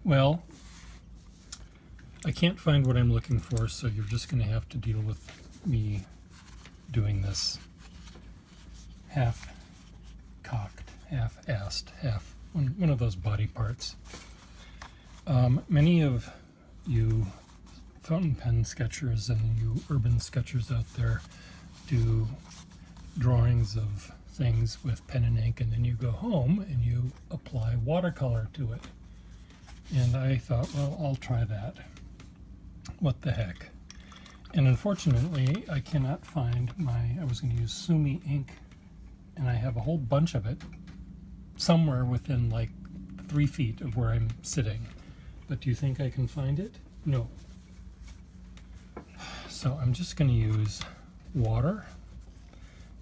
Well, I can't find what I'm looking for, so you're just going to have to deal with me doing this half-cocked, half-assed, one of those body parts. Many of you fountain pen sketchers and you urban sketchers out there do drawings of things with pen and ink, and then you go home and you apply watercolor to it. And I thought, well, I'll try that. What the heck? And unfortunately, I cannot find I was going to use Sumi ink, and I have a whole bunch of it somewhere within like 3 feet of where I'm sitting. But do you think I can find it? No. So I'm just going to use water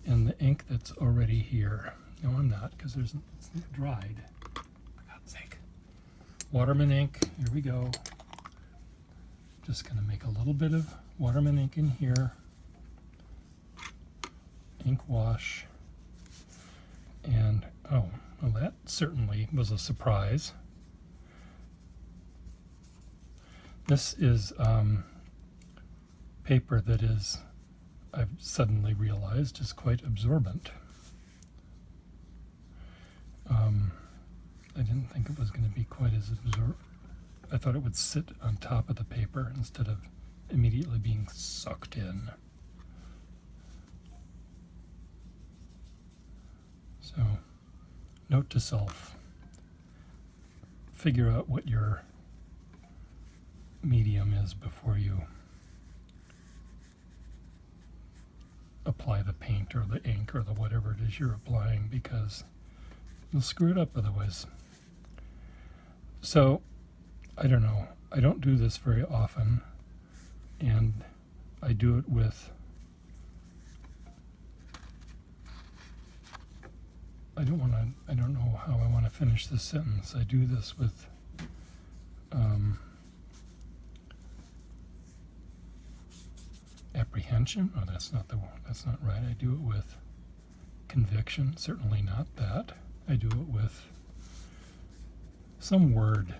and the ink that's already here. No, I'm not, because it's dried. For God's sake. Waterman ink, here we go. Just going to make a little bit of Waterman ink in here. Ink wash. And, oh, well, that certainly was a surprise. This is paper that is, I've suddenly realized, is quite absorbent. I didn't think it was going to be quite as absorbent. I thought it would sit on top of the paper instead of immediately being sucked in. So, note to self, figure out what your medium is before you apply the paint or the ink or the whatever it is you're applying, because you'll screw it up otherwise. So, I don't know. I don't do this very often, and I do it with, I don't know how I want to finish this sentence. I do this with apprehension. Oh, that's not right. I do it with conviction. Certainly not that. I do it with some word.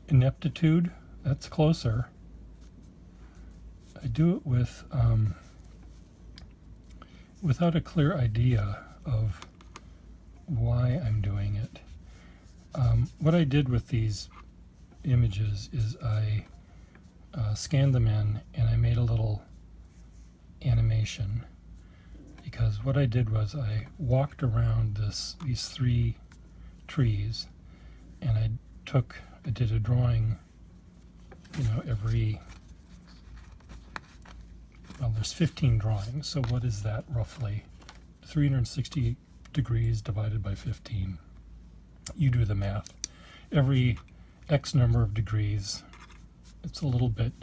Ineptitude. That's closer. I do it with without a clear idea of why I'm doing it. What I did with these images is I scanned them in and I made a little animation, because what I did was I walked around these 3 trees, and I did a drawing, every, well, there's 15 drawings, so what is that roughly? 360 degrees divided by 15. You do the math. Every X number of degrees, it's a little bit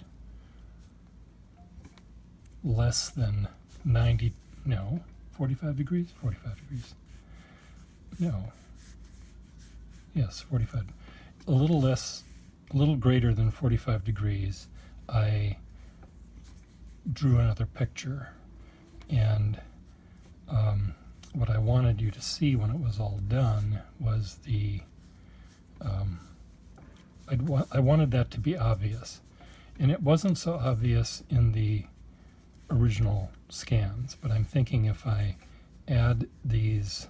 less than 45 degrees? 45 degrees. No. Yes, 45. A little greater than 45 degrees, I drew another picture. And what I wanted you to see when it was all done was I wanted that to be obvious. And it wasn't so obvious in the original scans, but I'm thinking if I add these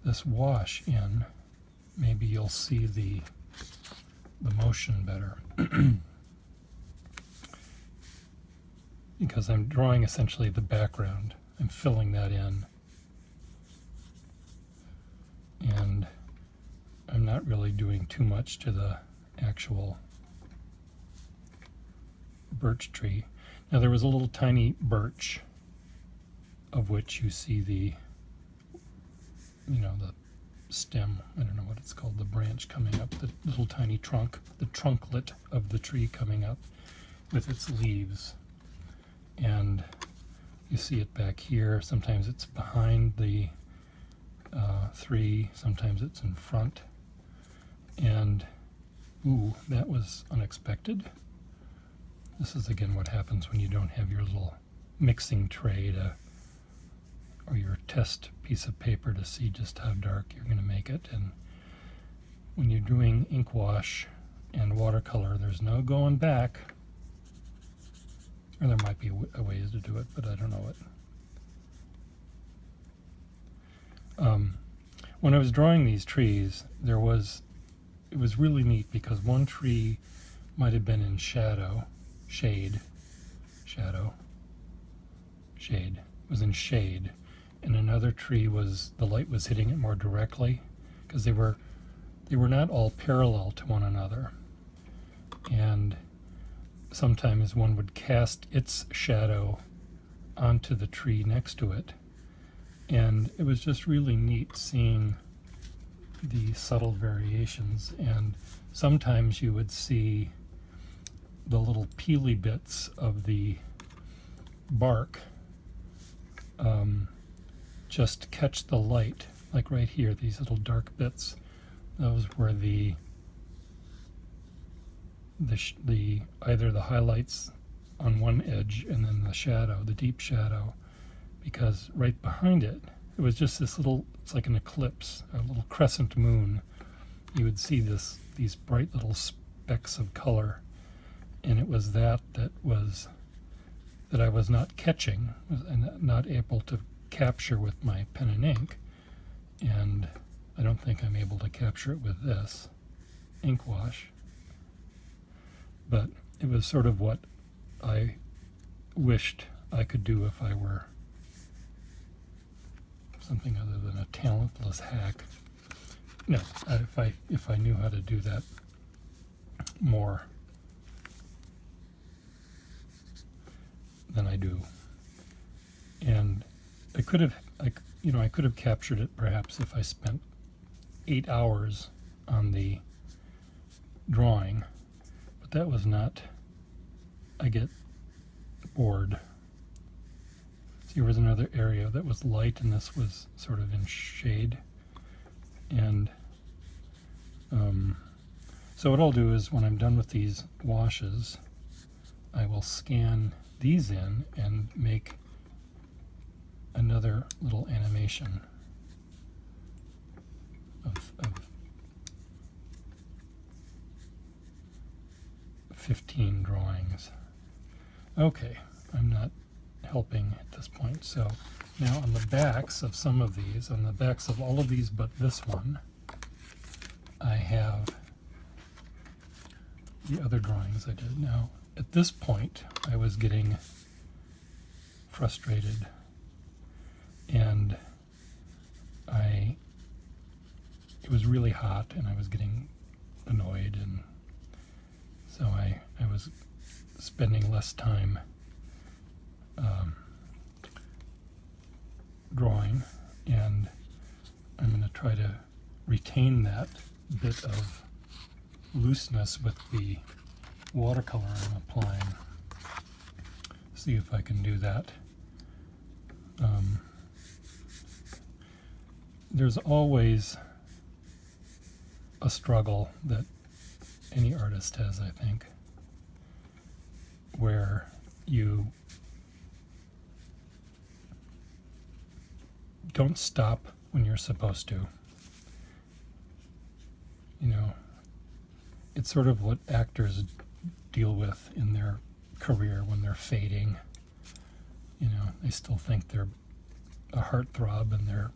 this wash in, maybe you'll see the motion better. Because I'm drawing essentially the background. I'm filling that in. And I'm not really doing too much to the actual birch tree. Now there was a little tiny birch, of which you see the stem, I don't know what it's called, the branch coming up, the little tiny trunk, the trunklet of the tree coming up with its leaves. And you see it back here. Sometimes it's behind the 3, sometimes it's in front. And, ooh, that was unexpected. This is again what happens when you don't have your little mixing tray or your test piece of paper to see just how dark you're going to make it. And when you're doing ink wash and watercolor, there's no going back. Or there might be ways to do it, but I don't know it. When I was drawing these trees, it was really neat because one tree might have been in shade, was in shade, and another tree the light was hitting it more directly, because they were not all parallel to one another, and sometimes one would cast its shadow onto the tree next to it, and it was just really neat seeing the subtle variations. And sometimes you would see the little peely bits of the bark just catch the light, like right here, these little dark bits. Those were either the highlights on one edge and then the shadow, the deep shadow, because right behind it, it was just this little, it's like an eclipse, a little crescent moon. You would see these bright little specks of color, and it was that I was not catching, and not able to capture with my pen and ink, and I don't think I'm able to capture it with this ink wash. But it was sort of what I wished I could do if I were something other than a talentless hack. No, if I knew how to do that more than I do. And I could have captured it perhaps if I spent 8 hours on the drawing, but that was not. I get bored. See, here was another area that was light, and this was sort of in shade. And so what I'll do is, when I'm done with these washes, I will scan these in and make another little animation of 15 drawings. Okay, I'm not helping at this point. So now on the backs of some of these, on the backs of all of these but this one, I have the other drawings I did. Now, at this point, I was getting frustrated, and it was really hot, and I was getting annoyed, and so I was spending less time drawing, and I'm going to try to retain that bit of looseness with the watercolor I'm applying. See if I can do that. There's always a struggle that any artist has, I think, where you don't stop when you're supposed to. You know, it's sort of what actors deal with in their career when they're fading. You know, they still think they're a heartthrob, and they're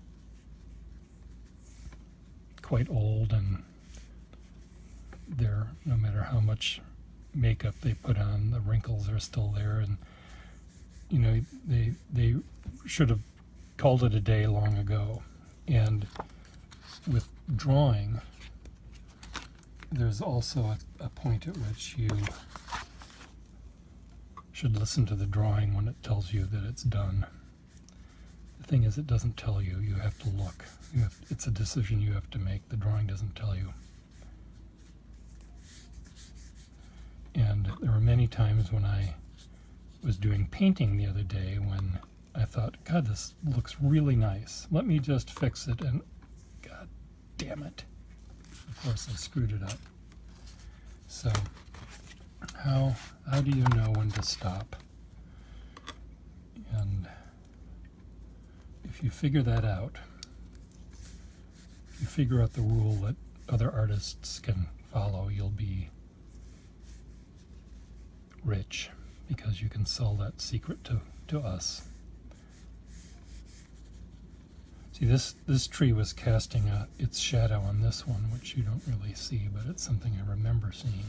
quite old, and they're, no matter how much makeup they put on, the wrinkles are still there, and you know, they should have called it a day long ago. And with drawing, there's also a point at which you should listen to the drawing when it tells you that it's done. The thing is, it doesn't tell you. You have to look. It's a decision you have to make. The drawing doesn't tell you. And there were many times when I was doing painting the other day when I thought, God, this looks really nice. Let me just fix it, and God damn it. Of course, I screwed it up. So, how do you know when to stop? And if if you figure that out, you figure out the rule that other artists can follow, you'll be rich, because you can sell that secret to us. See, this tree was casting its shadow on this one, which you don't really see, but it's something I remember seeing.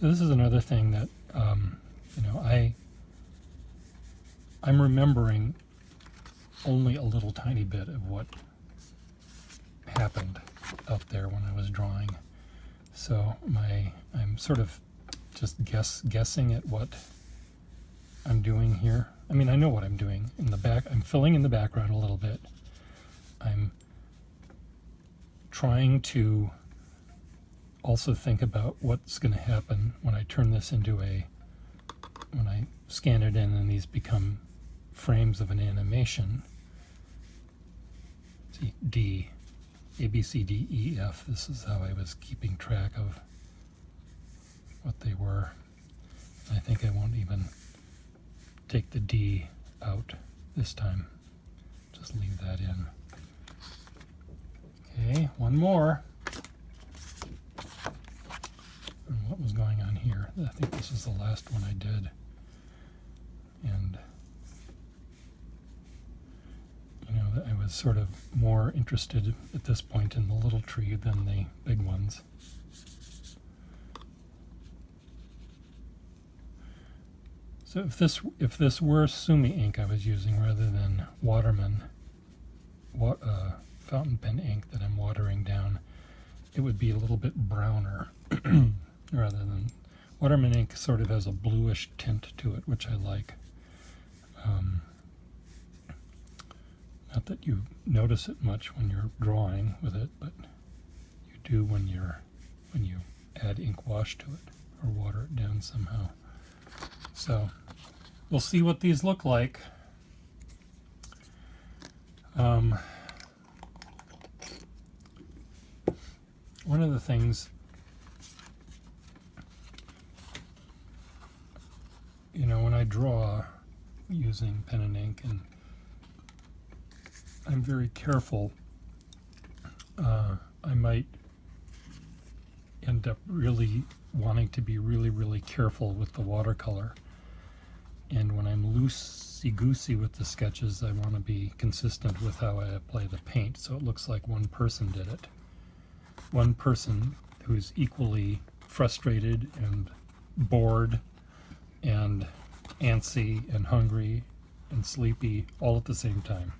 So this is another thing that, I'm remembering only a little tiny bit of what happened out there when I was drawing. So I'm sort of just guessing at what I'm doing here. I mean, I know what I'm doing in the back. I'm filling in the background a little bit. I'm trying to also think about what's going to happen when I turn this into when I scan it in and these become frames of an animation. See, D, A, B, C, D, E, F. This is how I was keeping track of what they were. I think I won't even take the D out this time. Just leave that in. Okay, one more. And what was going on here? I think this is the last one I did. And I was sort of more interested at this point in the little tree than the big ones. So if this were Sumi ink I was using rather than Waterman fountain pen ink that I'm watering down, it would be a little bit browner rather than Waterman ink sort of has a bluish tint to it, which I like. Not that you notice it much when you're drawing with it, but you do when you add ink wash to it or water it down somehow. So we'll see what these look like. One of the things, when I draw using pen and ink, and I'm very careful, I might end up really wanting to be really, really careful with the watercolor. And when I'm loosey-goosey with the sketches, I want to be consistent with how I apply the paint, so it looks like one person did it. One person who's equally frustrated and bored and antsy and hungry and sleepy all at the same time.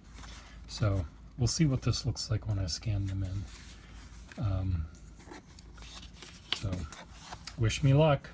So we'll see what this looks like when I scan them in. So wish me luck.